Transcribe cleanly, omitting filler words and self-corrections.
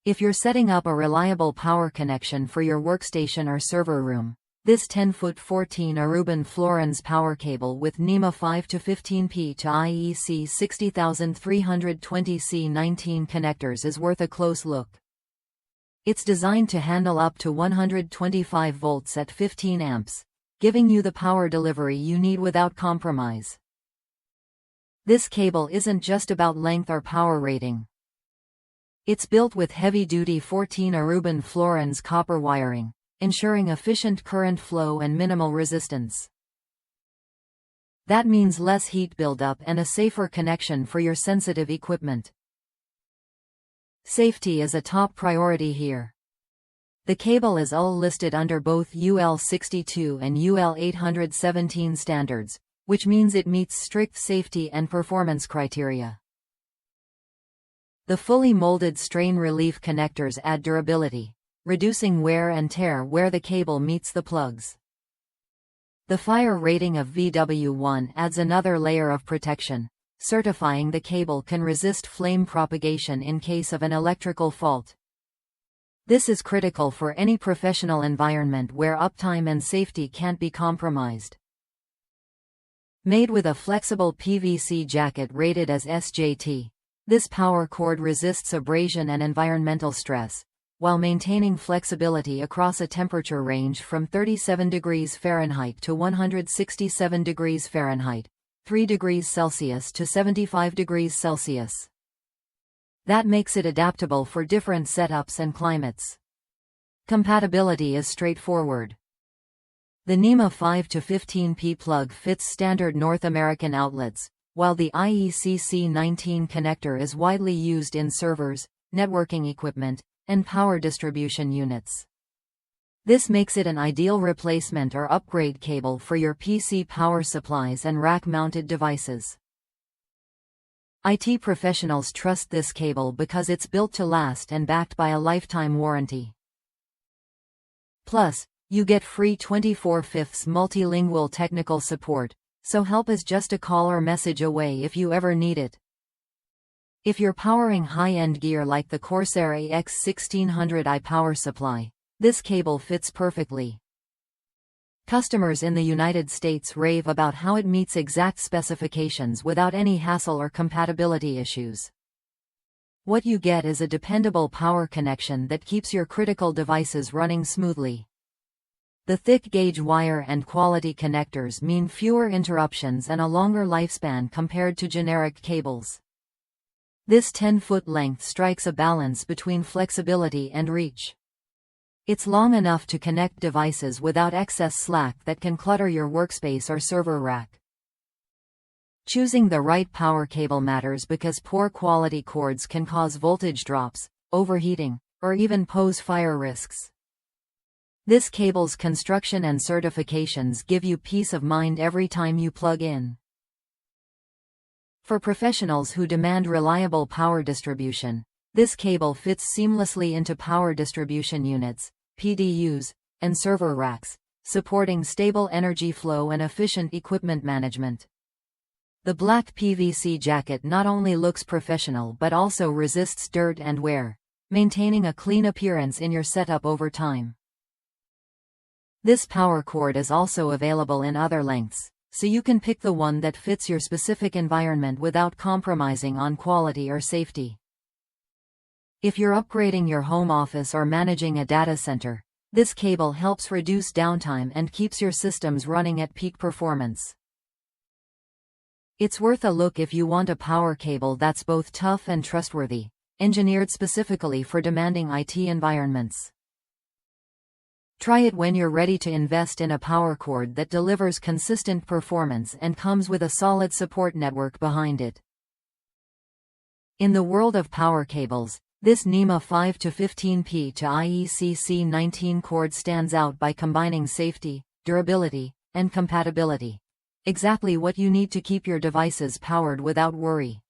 If you're setting up a reliable power connection for your workstation or server room, this 10-foot 14AWG Fluorens power cable with NEMA 5-15P to IEC 60320 C19 connectors is worth a close look. It's designed to handle up to 125 volts at 15 amps, giving you the power delivery you need without compromise. This cable isn't just about length or power rating. It's built with heavy-duty 14AWG Fluorens copper wiring, ensuring efficient current flow and minimal resistance. That means less heat buildup and a safer connection for your sensitive equipment. Safety is a top priority here. The cable is UL listed under both UL62 and UL817 standards, which means it meets strict safety and performance criteria. The fully molded strain relief connectors add durability, reducing wear and tear where the cable meets the plugs. The fire rating of VW1 adds another layer of protection, certifying the cable can resist flame propagation in case of an electrical fault. This is critical for any professional environment where uptime and safety can't be compromised. Made with a flexible PVC jacket rated as SJT, this power cord resists abrasion and environmental stress, while maintaining flexibility across a temperature range from 37 degrees Fahrenheit to 167 degrees Fahrenheit, 3 degrees Celsius to 75 degrees Celsius. That makes it adaptable for different setups and climates. Compatibility is straightforward. The NEMA 5-15P plug fits standard North American outlets, while the IEC C19 connector is widely used in servers, networking equipment, and power distribution units. This makes it an ideal replacement or upgrade cable for your PC power supplies and rack-mounted devices. IT professionals trust this cable because it's built to last and backed by a lifetime warranty. Plus, you get free 24/5 multilingual technical support, so help is just a call or message away if you ever need it. If you're powering high-end gear like the Corsair AX1600i power supply, this cable fits perfectly. Customers in the United States rave about how it meets exact specifications without any hassle or compatibility issues. What you get is a dependable power connection that keeps your critical devices running smoothly. The thick gauge wire and quality connectors mean fewer interruptions and a longer lifespan compared to generic cables. This 10-foot length strikes a balance between flexibility and reach. It's long enough to connect devices without excess slack that can clutter your workspace or server rack. Choosing the right power cable matters because poor quality cords can cause voltage drops, overheating, or even pose fire risks. This cable's construction and certifications give you peace of mind every time you plug in. For professionals who demand reliable power distribution, this cable fits seamlessly into power distribution units, PDUs, and server racks, supporting stable energy flow and efficient equipment management. The black PVC jacket not only looks professional but also resists dirt and wear, maintaining a clean appearance in your setup over time. This power cord is also available in other lengths, so you can pick the one that fits your specific environment without compromising on quality or safety. If you're upgrading your home office or managing a data center, this cable helps reduce downtime and keeps your systems running at peak performance. It's worth a look if you want a power cable that's both tough and trustworthy, engineered specifically for demanding IT environments. Try it when you're ready to invest in a power cord that delivers consistent performance and comes with a solid support network behind it. In the world of power cables, this NEMA 5-15P to IEC C19 cord stands out by combining safety, durability, and compatibility. Exactly what you need to keep your devices powered without worry.